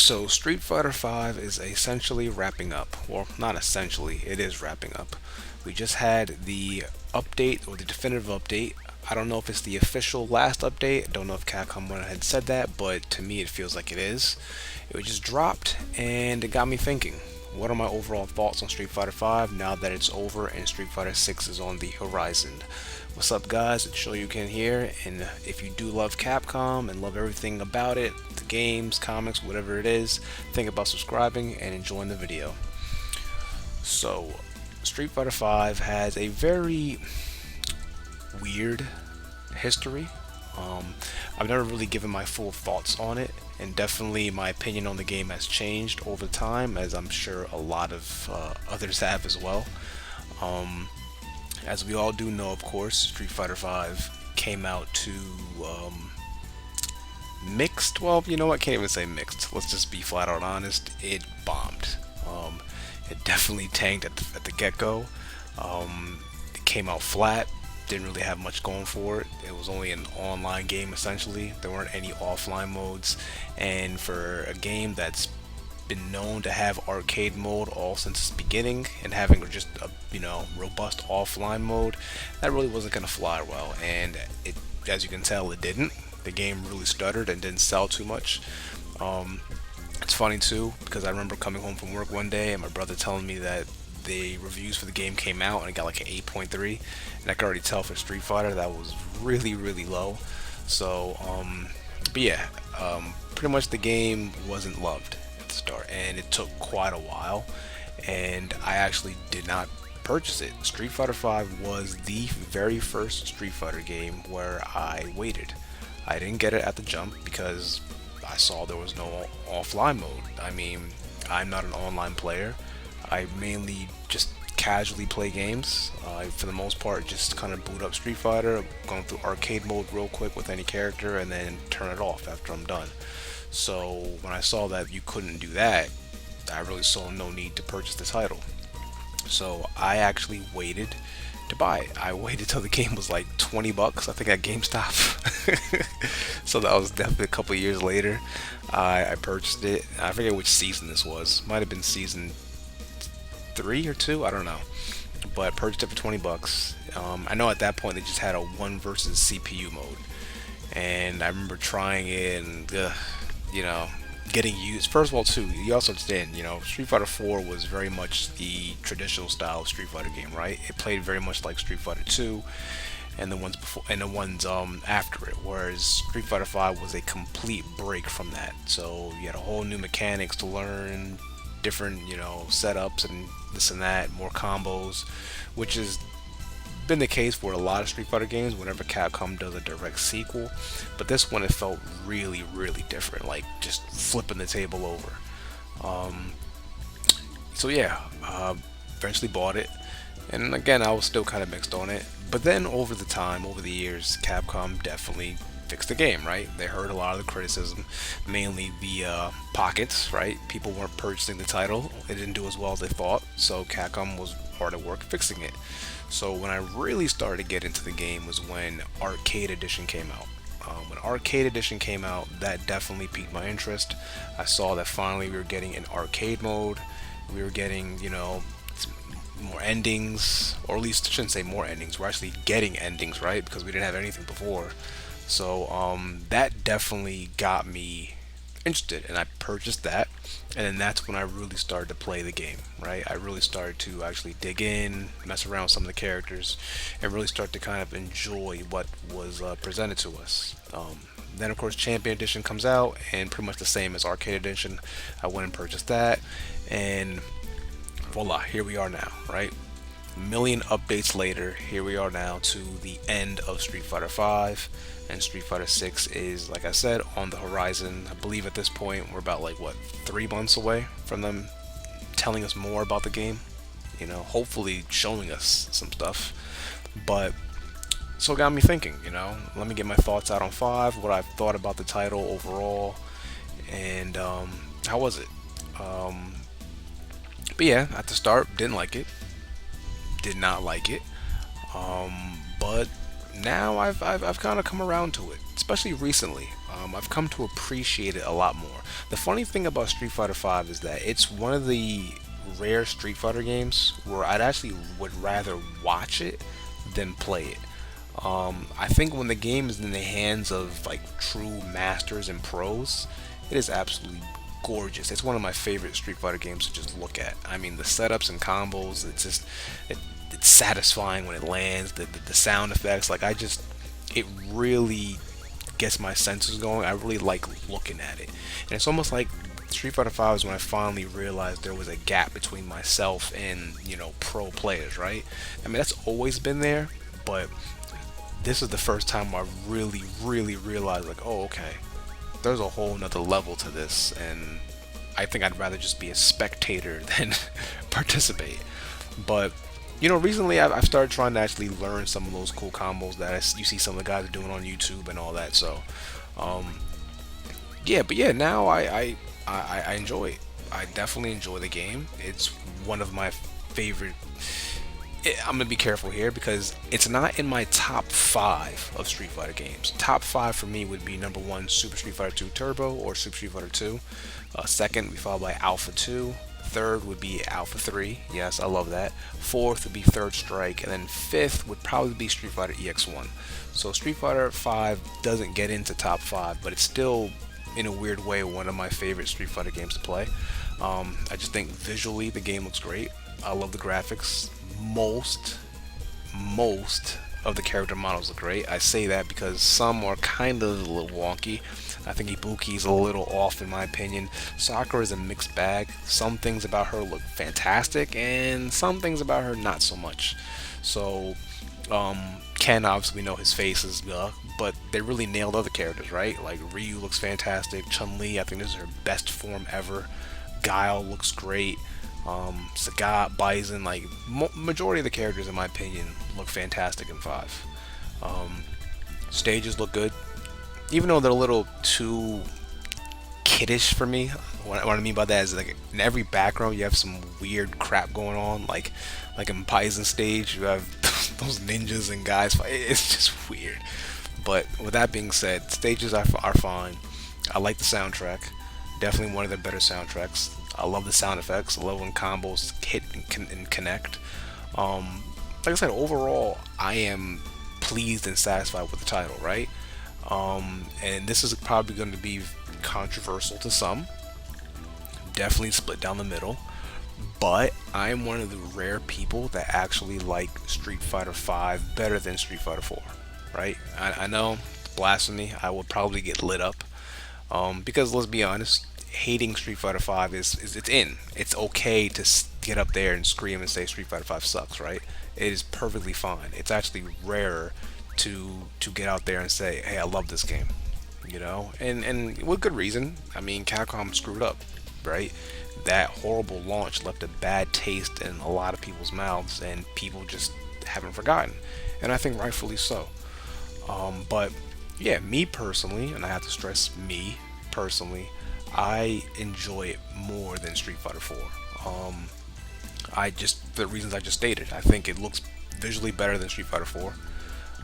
So Street Fighter 5 is essentially wrapping up. Well, not essentially, it is wrapping up. We just had the update or the definitive update. I don't know if it's the official last update. I don't know if Capcom went ahead and said that, but to me it feels like it is. It was just dropped and it got me thinking. What are my overall thoughts on Street Fighter 5 now that it's over and Street Fighter 6 is on the horizon? What's up, guys? It's SHOYOUCAN here, and if you do love Capcom and love everything about it, the games, comics, whatever it is, think about subscribing and enjoying the video. So, Street Fighter 5 has a very weird history. I've never really given my full thoughts on it, and definitely my opinion on the game has changed over time, as I'm sure a lot of others have as well. As we all do know, of course, Street Fighter 5 came out to mixed. Well, you know what? Can't even say mixed. Let's just be flat out honest. It bombed. It definitely tanked at the get-go. It came out flat. Didn't really have much going for it. It was only an online game essentially. There weren't any offline modes, and for a game that's been known to have arcade mode all since its beginning and having just a robust offline mode, that really wasn't gonna fly well. And it, as you can tell, it didn't. The game really stuttered and didn't sell too much. It's funny too, because I remember coming home from work one day and my brother telling me that the reviews for the game came out and it got like an 8.3, and I could already tell for Street Fighter that was really low. So but yeah, pretty much the game wasn't loved at the start, and it took quite a while, and I actually did not purchase it. Street Fighter 5 was the very first Street Fighter game where I waited. I didn't get it at the jump because I saw there was no offline mode. I mean, I'm not an online player. I mainly just casually play games. For the most part, just kind of boot up Street Fighter, going through arcade mode real quick with any character, and then turn it off after I'm done. So when I saw that you couldn't do that, I really saw no need to purchase the title. So I actually waited to buy it. I waited till the game was like 20 bucks, I think, at GameStop. So that was definitely a couple years later. I purchased it. I forget which season this was. Might have been season 3 or 2, I don't know, but purchased it for 20 bucks. I know at that point they just had a 1 versus CPU mode, and I remember trying it and getting used. First of all, too, you also understand, Street Fighter 4 was very much the traditional style of Street Fighter game, right? It played very much like Street Fighter 2 and the ones before and the ones after it, whereas Street Fighter 5 was a complete break from that. So you had a whole new mechanics to learn, different setups and this and that, more combos, which has been the case for a lot of Street Fighter games whenever Capcom does a direct sequel. But this one, it felt really different, like just flipping the table over. So yeah, eventually bought it, and again, I was still kind of mixed on it. But then over the years, Capcom definitely fixed the game, right? They heard a lot of the criticism, mainly the pockets, right? People weren't purchasing the title. It didn't do as well as they thought, so Capcom was hard at work fixing it. So when I really started to get into the game was when Arcade Edition came out. When Arcade Edition came out, that definitely piqued my interest. I saw that finally we were getting an arcade mode. We were getting, more endings, or at least I shouldn't say more endings. We're actually getting endings, right? Because we didn't have anything before. So that definitely got me interested, and I purchased that, and then that's when I really started to play the game, right? I really started to actually dig in, mess around with some of the characters, and really start to kind of enjoy what was presented to us. Then of course Champion Edition comes out, and pretty much the same as Arcade Edition. I went and purchased that, and voila, here we are now, right? A million updates later, here we are now to the end of Street Fighter 5, and Street Fighter 6 is, like I said, on the horizon. I believe at this point we're about 3 months away from them telling us more about the game, hopefully showing us some stuff. But so it got me thinking, let me get my thoughts out on 5, what I've thought about the title overall, and how was it. But yeah, at the start, didn't like it, did not like it, but now I've kind of come around to it, especially recently. I've come to appreciate it a lot more. The funny thing about Street Fighter V is that it's one of the rare Street Fighter games where I'd actually would rather watch it than play it. I think when the game is in the hands of like true masters and pros, it is absolutely gorgeous. It's one of my favorite Street Fighter games to just look at. I mean, the setups and combos, it, it's satisfying when it lands. The sound effects, like it really gets my senses going. I really like looking at it, and it's almost like Street Fighter V is when I finally realized there was a gap between myself and pro players, right? I mean, that's always been there, but this is the first time I really, really realized, like, oh, okay, there's a whole nother level to this, and I think I'd rather just be a spectator than participate. But recently I've started trying to actually learn some of those cool combos that you see some of the guys are doing on YouTube and all that. So, yeah, but yeah, now I enjoy it. I definitely enjoy the game. It's one of my favorite. I'm gonna be careful here because it's not in my top 5 of Street Fighter games. Top 5 for me would be number 1 Super Street Fighter 2 Turbo or Super Street Fighter 2. Second would be followed by Alpha 2. Third would be Alpha 3. Yes, I love that. Fourth would be Third Strike, and then fifth would probably be Street Fighter EX1. So Street Fighter 5 doesn't get into top 5, but it's still, in a weird way, one of my favorite Street Fighter games to play. I just think visually the game looks great. I love the graphics. Most of the character models look great. I say that because some are kind of a little wonky. I think Ibuki's a little off in my opinion. Sakura is a mixed bag. Some things about her look fantastic, and some things about her not so much. So, Ken, obviously we know his face is but they really nailed other characters, right? Like Ryu looks fantastic. Chun-Li, I think this is her best form ever. Guile looks great. Sagat, Bison, like majority of the characters in my opinion look fantastic in 5. Stages look good, even though they're a little too kiddish for me. What I mean by that is, like, in every background you have some weird crap going on, like in Bison stage you have those ninjas and guys fight. It's just weird. But with that being said, stages are fine. I like the soundtrack, definitely one of the better soundtracks. I love the sound effects. I love when combos hit and connect. Like I said, overall, I am pleased and satisfied with the title, right? And this is probably going to be controversial to some. Definitely split down the middle. But I am one of the rare people that actually like Street Fighter V better than Street Fighter 4, right? I know, blasphemy. I would probably get lit up. Because let's be honest, hating Street Fighter V it's okay to get up there and scream and say Street Fighter V sucks, right? It is perfectly fine. It's actually rarer to get out there and say, hey, I love this game, and with good reason. I mean, Capcom screwed up, right? That horrible launch left a bad taste in a lot of people's mouths, and people just haven't forgotten, and I think rightfully so. But yeah, me personally, and I have to stress me personally, I enjoy it more than Street Fighter 4. The reasons I just stated. I think it looks visually better than Street Fighter 4.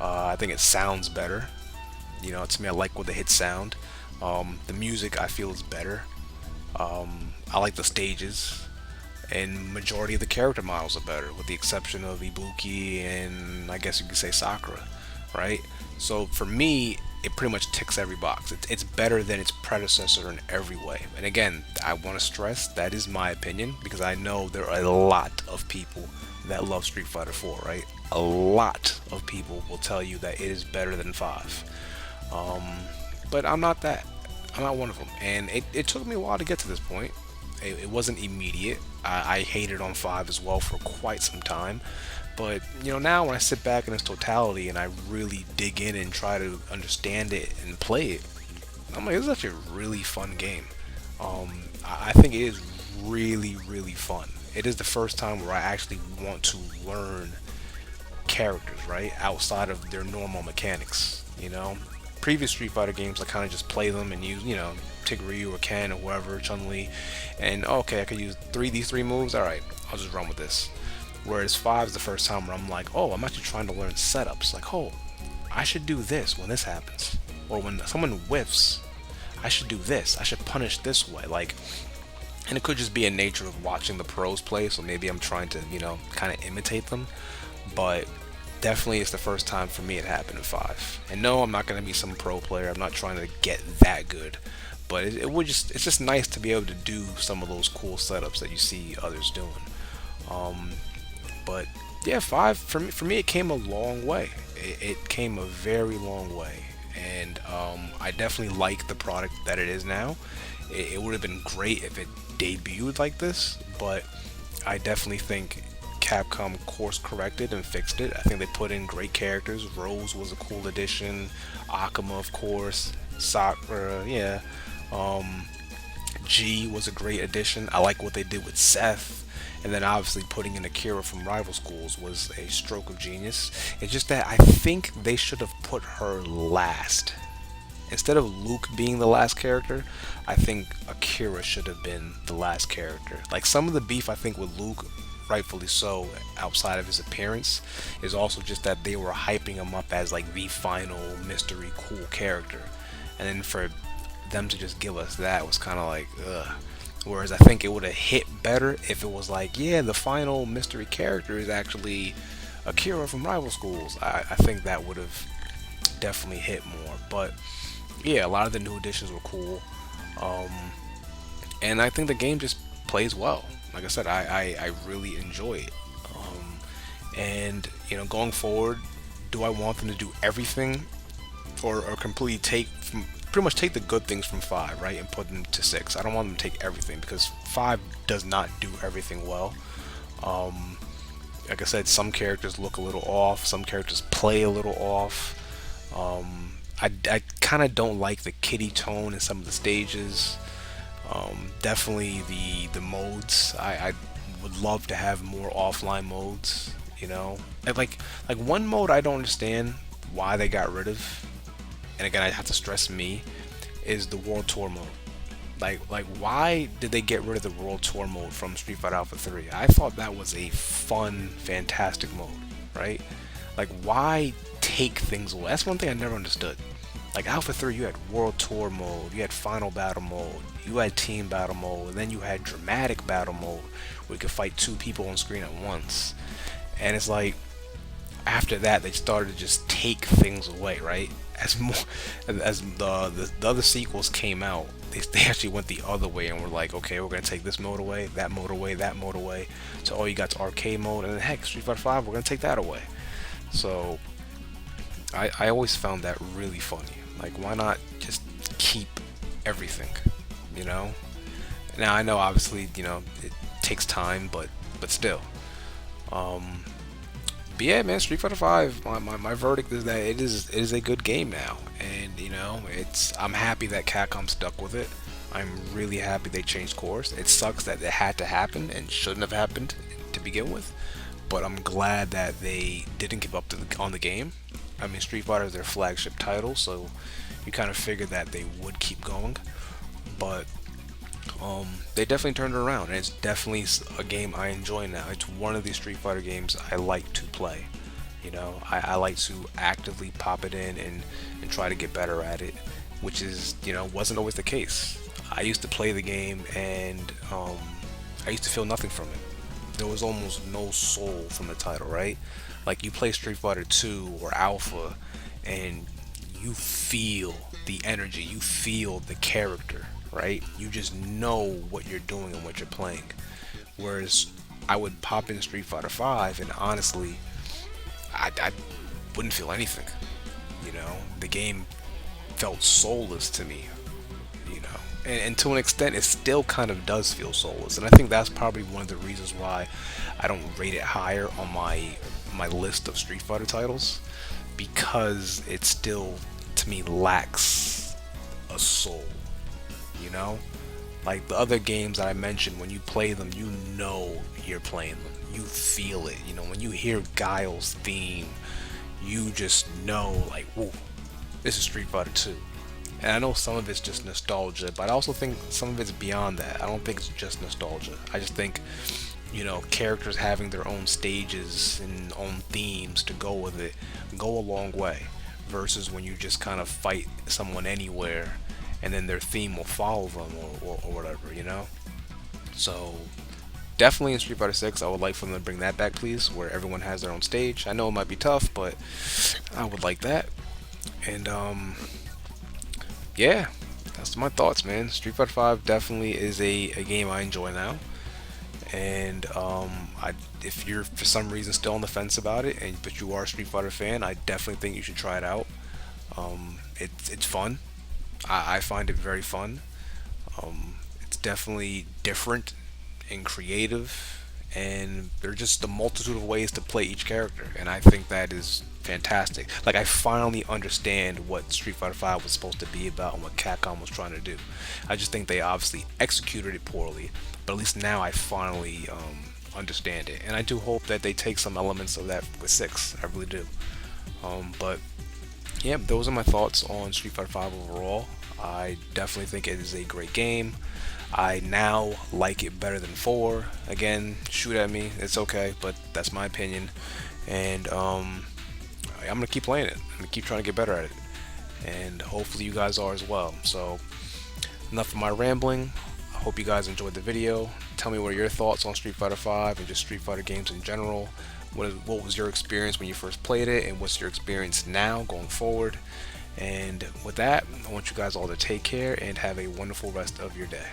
I think it sounds better. To me, I like with the hit sound. The music I feel is better. I like the stages, and majority of the character models are better, with the exception of Ibuki and I guess you could say Sakura, right? So for me, it pretty much ticks every box. It's better than its predecessor in every way. And again, I want to stress that is my opinion, because I know there are a lot of people that love Street Fighter 4, right? A lot of people will tell you that it is better than 5. But I'm not that. I'm not one of them. And it took me a while to get to this point. It wasn't immediate. I hated on 5 as well for quite some time. But, now when I sit back in its totality and I really dig in and try to understand it and play it, I'm like, this is actually a really fun game. I think it is really, really fun. It is the first time where I actually want to learn characters, right? Outside of their normal mechanics, Previous Street Fighter games, I kind of just play them and use, take Ryu or Ken or whoever, Chun-Li, and okay, I could use these three moves, alright, I'll just run with this. Whereas 5 is the first time where I'm like, oh, I'm actually trying to learn setups. Like, oh, I should do this when this happens. Or when someone whiffs, I should do this, I should punish this way, like, and it could just be a nature of watching the pros play, so maybe I'm trying to, kind of imitate them. But definitely it's the first time for me it happened in 5. And no, I'm not going to be some pro player, I'm not trying to get that good, but it's just nice to be able to do some of those cool setups that you see others doing. But yeah, 5 for me it came a long way. It came a very long way, and I definitely like the product that it is now. It would have been great if it debuted like this, but I definitely think Capcom course corrected and fixed it. I think they put in great characters. Rose was a cool addition. Akuma, of course. Sakura, yeah. G was a great addition. I like what they did with Seth. And then obviously putting in Akira from Rival Schools was a stroke of genius. It's just that I think they should have put her last. Instead of Luke being the last character, I think Akira should have been the last character. Like, some of the beef I think with Luke, rightfully so, outside of his appearance, is also just that they were hyping him up as like the final mystery cool character. And then for them to just give us that was kind of like, ugh. Whereas I think it would have hit better if it was like, yeah, the final mystery character is actually Akira from Rival Schools. I think that would have definitely hit more. But yeah, a lot of the new additions were cool. And I think the game just plays well. Like I said, I really enjoy it. And, going forward, do I want them to do everything or completely pretty much take the good things from 5, right, and put them to 6. I don't want them to take everything, because 5 does not do everything well. Like I said, some characters look a little off, some characters play a little off. I kind of don't like the kiddie tone in some of the stages. Definitely the modes. I would love to have more offline modes. And like one mode I don't understand why they got rid of, and again I have to stress me, is the World Tour mode. Like why did they get rid of the World Tour mode from Street Fighter Alpha 3? I thought that was a fun, fantastic mode, right? Like, why take things away? That's one thing I never understood. Like, Alpha 3, you had World Tour mode, you had Final Battle mode, you had Team Battle mode, and then you had Dramatic Battle mode, where you could fight 2 people on screen at once. And it's like, after that, they started to just take things away, right? As the other sequels came out, they actually went the other way and were like, okay, we're gonna take this mode away, that mode away, that mode away. So all you got to arcade mode, and then heck, Street Fighter 5, we're gonna take that away. So I always found that really funny. Like, why not just keep everything? Now I know obviously it takes time, but still. But yeah, man, Street Fighter 5. My verdict is that it is a good game now, and I'm happy that Capcom stuck with it. I'm really happy they changed course. It sucks that it had to happen and shouldn't have happened to begin with, but I'm glad that they didn't give up on the game. I mean, Street Fighter is their flagship title, so you kind of figured that they would keep going, but they definitely turned it around, and it's definitely a game I enjoy now. It's one of these Street Fighter games I like to play. I like to actively pop it in and try to get better at it, which is, wasn't always the case. I used to play the game and I used to feel nothing from it. There was almost no soul from the title, right? Like, you play Street Fighter 2 or Alpha and you feel the energy, you feel the character, right? You just know what you're doing and what you're playing. Whereas I would pop in Street Fighter 5 and honestly, I wouldn't feel anything. The game felt soulless to me. And to an extent, it still kind of does feel soulless. And I think that's probably one of the reasons why I don't rate it higher on my list of Street Fighter titles, because it still, to me, lacks a soul. Like the other games that I mentioned, when you play them, you're playing them. You feel it. When you hear Guile's theme, you just know, like, whoa, this is Street Fighter 2. And I know some of it's just nostalgia, but I also think some of it's beyond that. I don't think it's just nostalgia. I just think, characters having their own stages and own themes to go with it go a long way, versus when you just kind of fight someone anywhere and then their theme will follow them, or whatever, you know. So definitely in Street Fighter 6, I would like for them to bring that back, please, where everyone has their own stage. I know it might be tough, but I would like that. And yeah, that's my thoughts, man. Street Fighter 5 definitely is a game I enjoy now. And if you're for some reason still on the fence about it, but you are a Street Fighter fan, I definitely think you should try it out. It's fun. I find it very fun. It's definitely different and creative, and there's just a multitude of ways to play each character, and I think that is fantastic. Like, I finally understand what Street Fighter 5 was supposed to be about and what Capcom was trying to do. I just think they obviously executed it poorly, but at least now I finally understand it, and I do hope that they take some elements of that with 6. I really do. But yeah, those are my thoughts on Street Fighter 5 overall. I definitely think it is a great game. I now like it better than 4. Again, shoot at me, it's okay, but that's my opinion. And I'm gonna keep playing it. I'm gonna keep trying to get better at it, and hopefully you guys are as well. So enough of my rambling. I hope you guys enjoyed the video. Tell me what are your thoughts on Street Fighter 5 and just Street Fighter games in general. What was your experience when you first played it, and what's your experience now going forward? And with that, I want you guys all to take care and have a wonderful rest of your day.